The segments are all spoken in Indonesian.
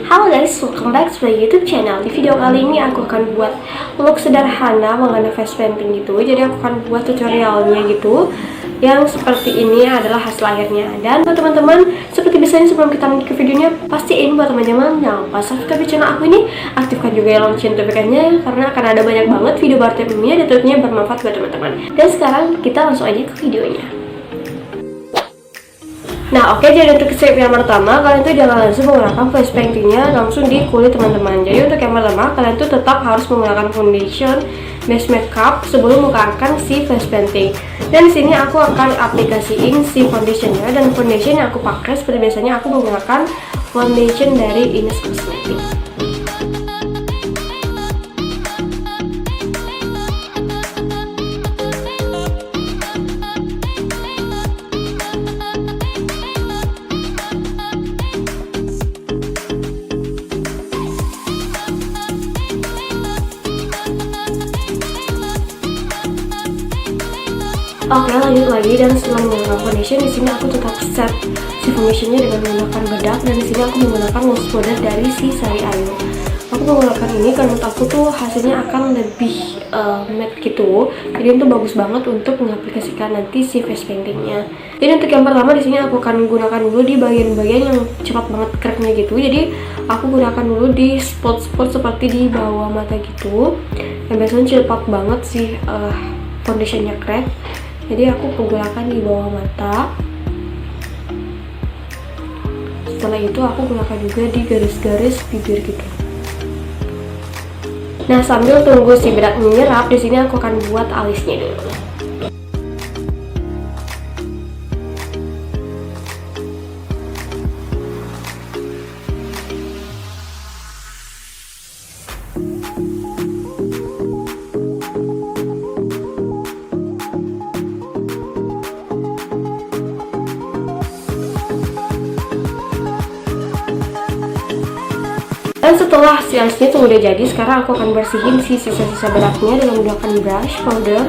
Halo guys, welcome back to my YouTube channel. Di video kali ini aku akan buat look sederhana mengenai face painting gitu. Jadi aku akan buat tutorialnya gitu. Yang seperti ini adalah hasil akhirnya. Dan buat teman-teman, seperti biasanya sebelum kita lanjut ke videonya, pastiin buat teman-teman jangan lupa subscribe channel aku ini, aktifkan juga lonceng notifikasinya karena akan ada banyak banget video baru tiap minggunya dan tentunya bermanfaat buat teman-teman. Dan sekarang kita langsung aja ke videonya. Nah oke, jadi untuk step yang pertama, kalian tuh jangan langsung menggunakan face paintingnya langsung di kulit teman-teman. Jadi untuk yang pertama, kalian tuh tetap harus menggunakan foundation base makeup sebelum menggunakan si face painting. Dan di sini aku akan aplikasiin si foundationnya, dan foundation yang aku pakai seperti biasanya aku menggunakan foundation dari Cosmetics. Oke, lanjut lagi, dan setelah menggunakan foundation, di sini aku tetap set si foundationnya dengan menggunakan bedak, dan di sini aku menggunakan loose powder dari si Sari Ayu. Aku menggunakan ini karena menurut aku tuh hasilnya akan lebih matte gitu. Jadi itu bagus banget untuk mengaplikasikan nanti si face paintingnya. Jadi untuk yang pertama di sini aku akan gunakan dulu di bagian-bagian yang cepat banget cracknya gitu. Jadi aku gunakan dulu di spot-spot seperti di bawah mata gitu. Yang biasanya cepat banget sih foundationnya crack. Jadi aku menggunakan di bawah mata. Setelah itu aku gunakan juga di garis-garis bibir gitu. Nah sambil tunggu si bedak menyerap, di sini aku akan buat alisnya dulu. Dan setelah si alisnya tuh udah jadi, sekarang aku akan bersihin si sisa-sisa bedaknya dengan menggunakan brush powder.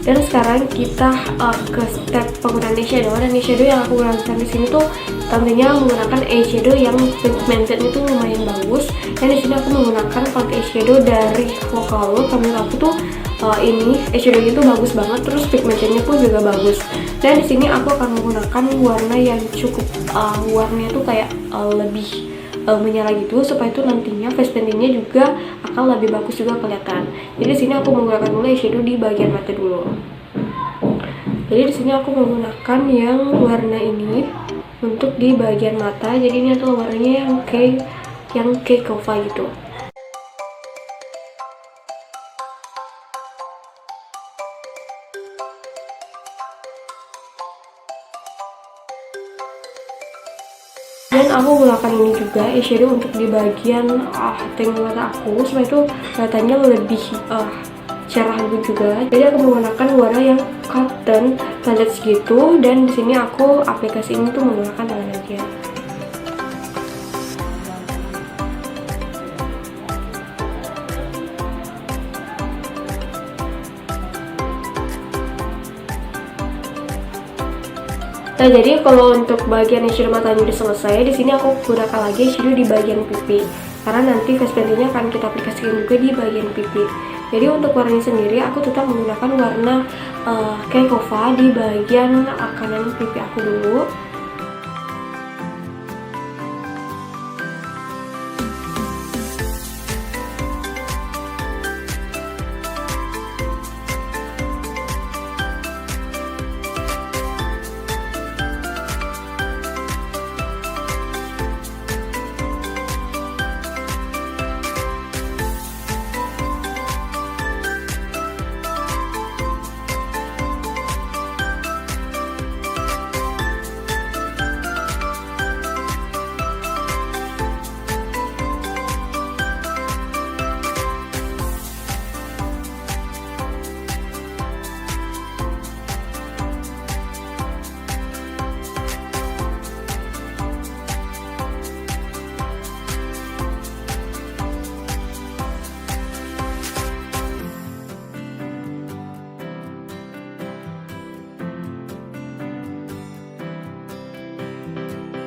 Dan sekarang kita ke step penggunaan eyeshadow. Dan eyeshadow yang aku gunakan di sini tuh tentunya menggunakan eyeshadow yang pigmented itu lumayan bagus. Dan di sini aku menggunakan pakai eyeshadow dari Vokalo. Menurut aku tuh ini eyeshadow itu bagus banget, terus pigmentednya pun juga bagus. Dan di sini aku akan menggunakan warna yang cukup warnanya tuh kayak lebih menyala gitu, supaya itu nantinya face paintingnya juga akan lebih bagus juga kelihatan. Jadi di sini aku menggunakan dulu eyeshadow di bagian mata dulu. Jadi di sini aku menggunakan yang warna ini untuk di bagian mata. Jadi ini adalah warnanya yang kayak cover gitu. Dan aku menggunakan ini juga eyeshadow untuk di bagian tengah mata aku, supaya itu kelihatannya lebih cerah juga. Jadi aku menggunakan warna yang cotton palette gitu, dan di sini aku aplikasi ini tuh menggunakan tangan aja. Nah jadi kalau untuk bagian eyeshadow matanya udah selesai, di sini aku gunakan lagi eyeshadow di bagian pipi, karena nanti face paintingnya akan kita aplikasikan juga di bagian pipi. Jadi untuk warnanya sendiri aku tetap menggunakan warna kayak cover di bagian kanan pipi aku dulu.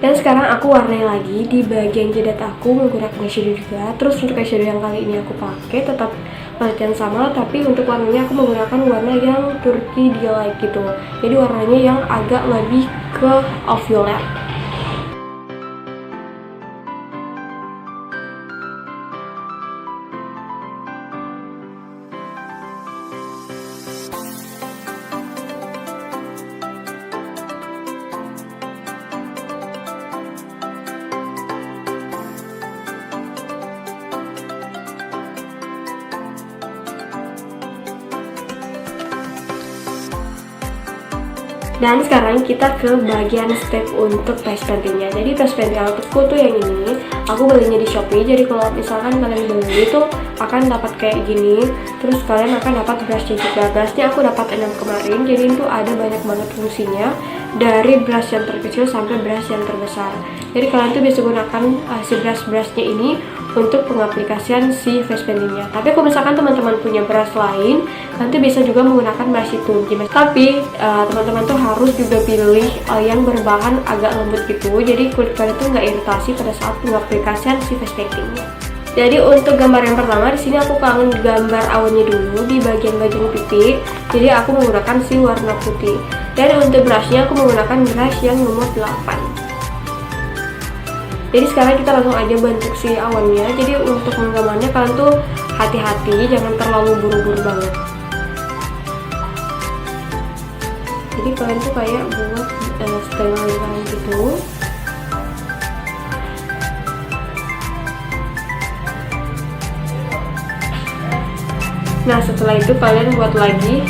Dan sekarang aku warnai lagi di bagian jidat aku menggunakan eyeshadow juga. Terus untuk eyeshadow yang kali ini aku pakai tetap palette yang sama, tapi untuk warnanya aku menggunakan warna yang Turkey Delight gitu. Jadi warnanya yang agak lebih ke off violet. Dan sekarang kita ke bagian step untuk face paintingnya. Jadi face painting aku tuh yang ini, aku belinya di Shopee. Jadi kalau misalkan kalian beli itu akan dapat kayak gini. Terus kalian akan dapat brushnya juga. Brushnya aku dapat 6 kemarin. Jadi itu ada banyak banget fungsinya, dari brush yang terkecil sampai brush yang terbesar. Jadi kalian tuh bisa gunakan si brushnya ini untuk pengaplikasian si face paintingnya. Tapi kalau misalkan teman-teman punya brush lain, nanti bisa juga menggunakan brush itu. Tapi teman-teman tuh harus juga pilih yang berbahan agak lembut gitu. Jadi kulit kalian tuh nggak iritasi pada saat pengaplikasian si face paintingnya. Jadi untuk gambar yang pertama di sini aku kangen gambar awannya dulu di bagian-bagian pipi. Jadi aku menggunakan si warna putih. Dan untuk brushnya aku menggunakan brush yang nomor 8. Jadi sekarang kita langsung aja bentuk si awannya. Jadi untuk menggambarnya kalian tuh hati-hati, jangan terlalu buru-buru banget. Jadi kalian tuh kayak buat setengah lingkaran gitu. Nah setelah itu kalian buat lagi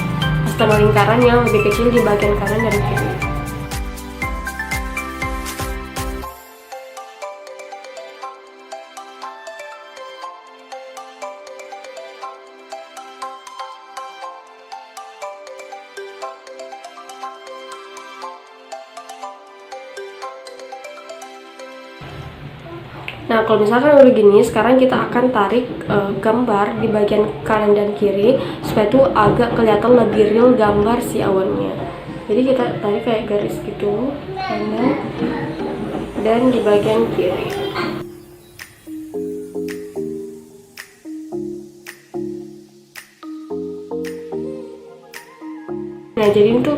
setengah lingkaran yang lebih kecil di bagian kanan dan kiri. Nah kalau misalkan udah gini, sekarang kita akan tarik gambar di bagian kanan dan kiri supaya itu agak kelihatan lebih real gambar si awannya. Jadi kita tarik kayak garis gitu, kanan dan di bagian kiri. Nah jadi itu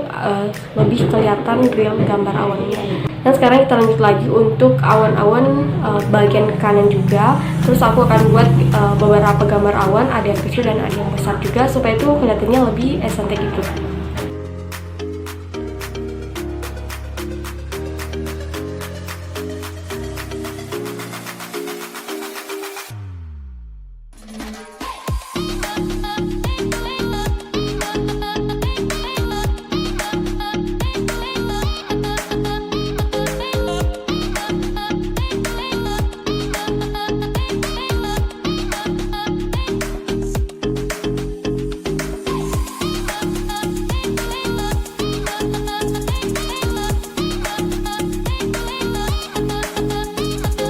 lebih kelihatan real gambar awannya. Dan sekarang kita lanjut lagi untuk awan-awan bagian kanan juga. Terus aku akan buat beberapa gambar awan, ada yang kecil dan ada yang besar juga, supaya itu kelihatannya lebih estetik gitu.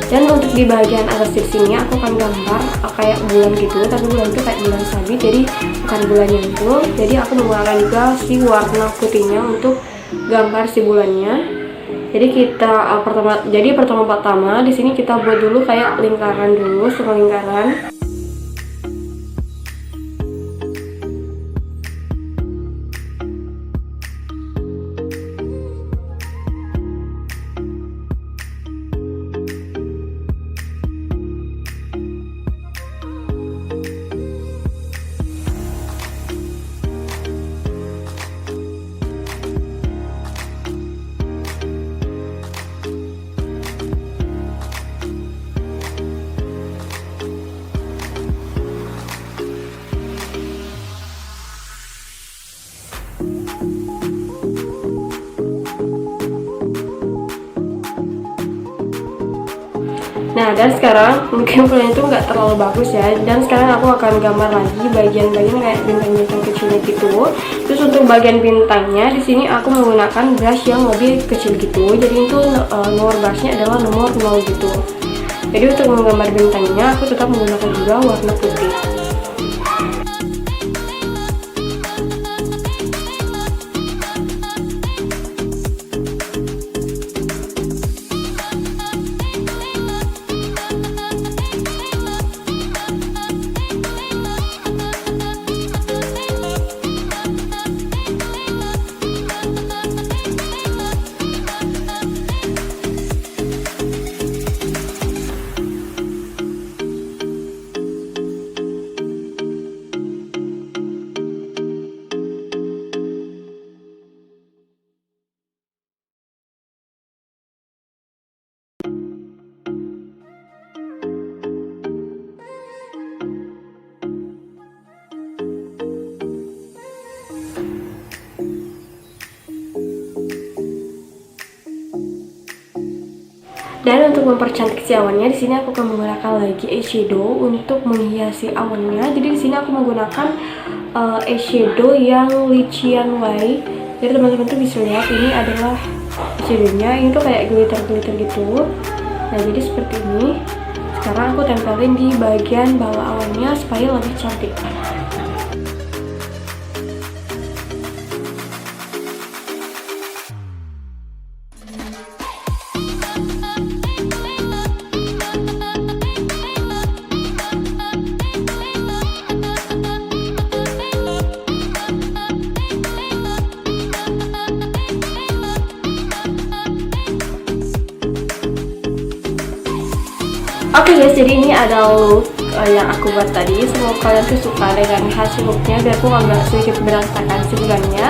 Dan untuk di bagian atas di sini aku akan gambar kayak bulan gitu, tapi bulan itu kayak bulan sabit, jadi bukan bulan yang full. Jadi aku menggunakan juga si warna putihnya untuk gambar si bulannya. Jadi kita pertama di sini kita buat dulu kayak lingkaran dulu, setengah lingkaran. Nah dan sekarang mungkin kalian itu nggak terlalu bagus ya. Dan sekarang aku akan gambar lagi bagian-bagian kayak bintang-bintang kecilnya gitu. Terus untuk bagian bintangnya di sini aku menggunakan brush yang lebih kecil gitu. Jadi itu nomor brushnya adalah nomor 0 gitu. Jadi untuk menggambar bintangnya aku tetap menggunakan juga warna putih. Dan untuk mempercantik si awannya, di sini aku akan menggunakan lagi eyeshadow untuk menghiasi awannya. Jadi di sini aku menggunakan eyeshadow yang Lichian White. Jadi teman-teman tuh bisa lihat ini adalah eyeshadownya. Ini tuh kayak glitter-glitter gitu. Nah jadi seperti ini. Sekarang aku tempelin di bagian bawah awannya supaya lebih cantik. Oke guys, jadi ini adalah look yang aku buat tadi. Semoga kalian tuh suka dengan hasil looknya, biar aku agak sedikit berantakan si bulannya.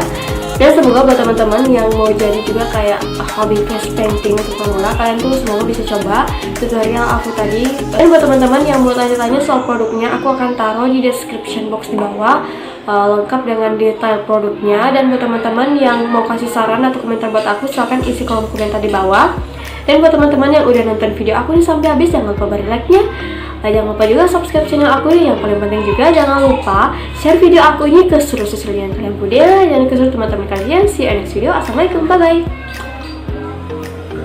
Dan semoga buat teman-teman yang mau jadi juga kayak hobi face painting untuk pemula, kalian tuh semoga bisa coba tutorial aku tadi. Dan buat teman-teman yang mau tanya-tanya soal produknya, aku akan taruh di description box di bawah lengkap dengan detail produknya. Dan buat teman-teman yang mau kasih saran atau komentar buat aku, silahkan isi kolom komentar di bawah. Dan buat teman-teman yang udah nonton video aku ini sampai habis, jangan lupa beri like-nya. Jangan lupa juga subscribe channel aku ini. Yang paling penting juga jangan lupa share video aku ini ke seluruh sosial yang kalian punya dan ke seluruh teman-teman kalian. See you next video. Assalamualaikum, bye-bye.